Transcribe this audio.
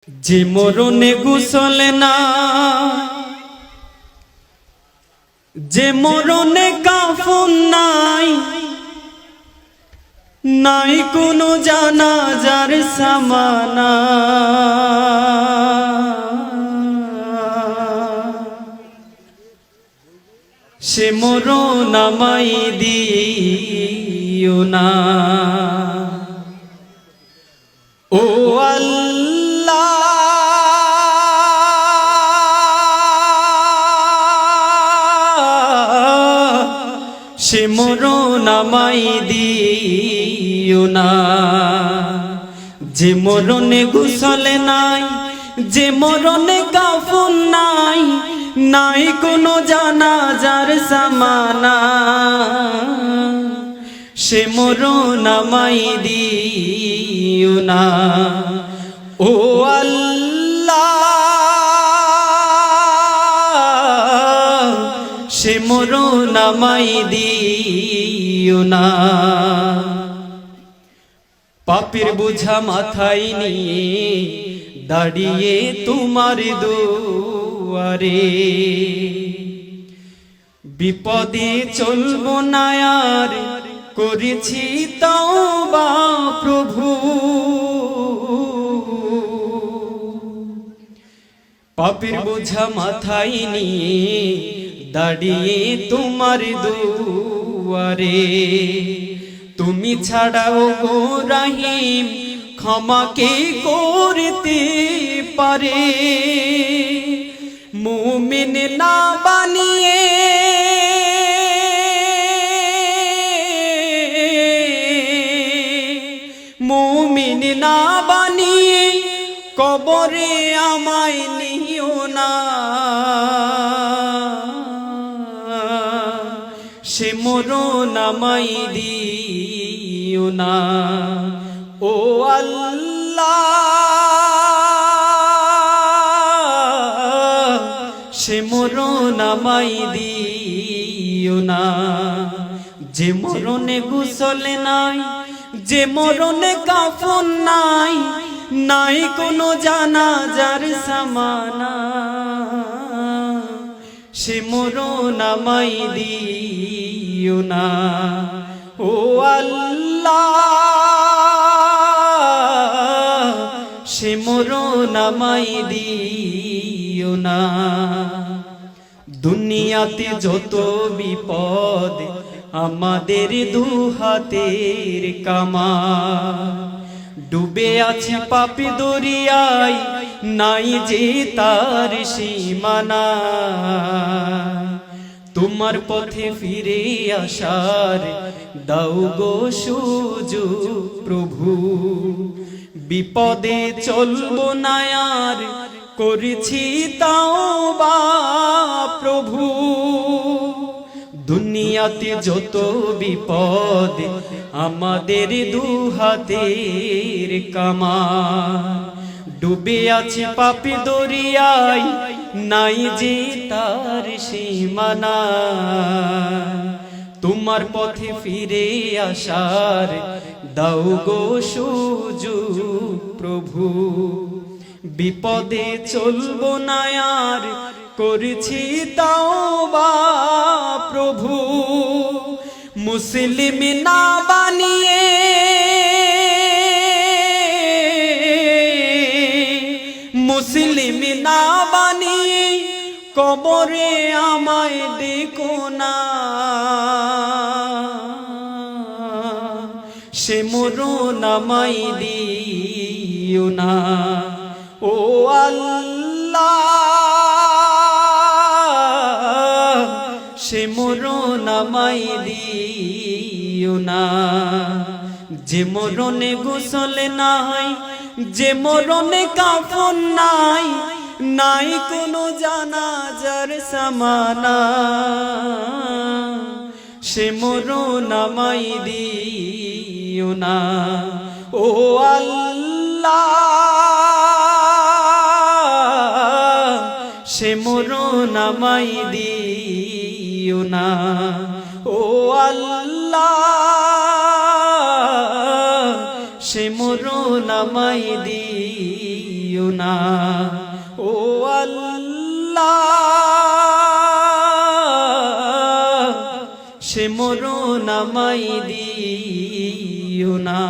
যে মরণে গোসল না, যে মরণে কাফন নাই, নাই কোনো জানাজার সামানা। সে মরণ আমায় দিও না। ও আল্লাহ, সে মরণ আমায় দিও না। যে মরণে গোসল নাই, যে মরণে কাফন নাই, নাই কোনো জানাজার সামানা। সে মরণ আমায় দিও না। ও আল্লাহ, সে মরণ আমায় দিও না। পাপের বোঝা মাথায় নিয়ে দাঁড়িয়ে তোমার দুয়ারে, বিপদে চলবো না আর, করেছি তওবা প্রভু। পাপের বোঝা মাথায় নিয়ে দাঁড়িয়ে তোমার দুয়ারে, তুমি ছাড়াও গো রহিম ক্ষমা কে করতে পারে। মুমিন না বানিয়ে মুমিন না বানিয়ে কবরে আমায় নিও না। সে মরণ আমায় দিও না। ও আল্লাহ, সে মরণ আমায় দিও না। যে মরণে গোসল নাই, যে মরণে কাফন নাই, নাই কোনো জানাজার সামানা। সে মরণ আমায় দিও না। ও আল্লাহ, সে মরণ আমায় দিও না। দুনিয়াতে যত বিপদ আমাদের দুহাতের কামা, ডুবে আছে পাপে দরিয়ায়, নাই যে তার সীমানা। তোমার পথে ফিরে আসার দাও গো সুযোগ প্রভু। বিপদে চলবো না আর, করেছি তওবা প্রভু। দুনিয়াতে যত বিপদ আমাদের দুহাতের কামা, ডুবে আছে পাপে দরিয়ায়, নাই যে তার সীমানা। তোমার পথে ফিরে আসার দাও গো সুযোগ প্রভু। বিপদে চলবো না আর, করেছি তওবা প্রভু। মুসলিম না বানিয়ে মুসলিম না বানিয়ে কবরে আমায় ডেকো না। সে মরণ আমায় দিও না। ও আল্লাহ, সে মরণ আমায় দিও না। যে মরণে গোসল নাই, যে মরণে কাফন নাই, নাই কোনো জানাজার সামানা। সে মরণ আমায় দিও না। ও আল্লাহ, সে মরণ আমায় দিও না। ও আল্লাহ, সে মরণ আমায় দিও না। না ও আল্লাহ সে মরণ আমায় দিও না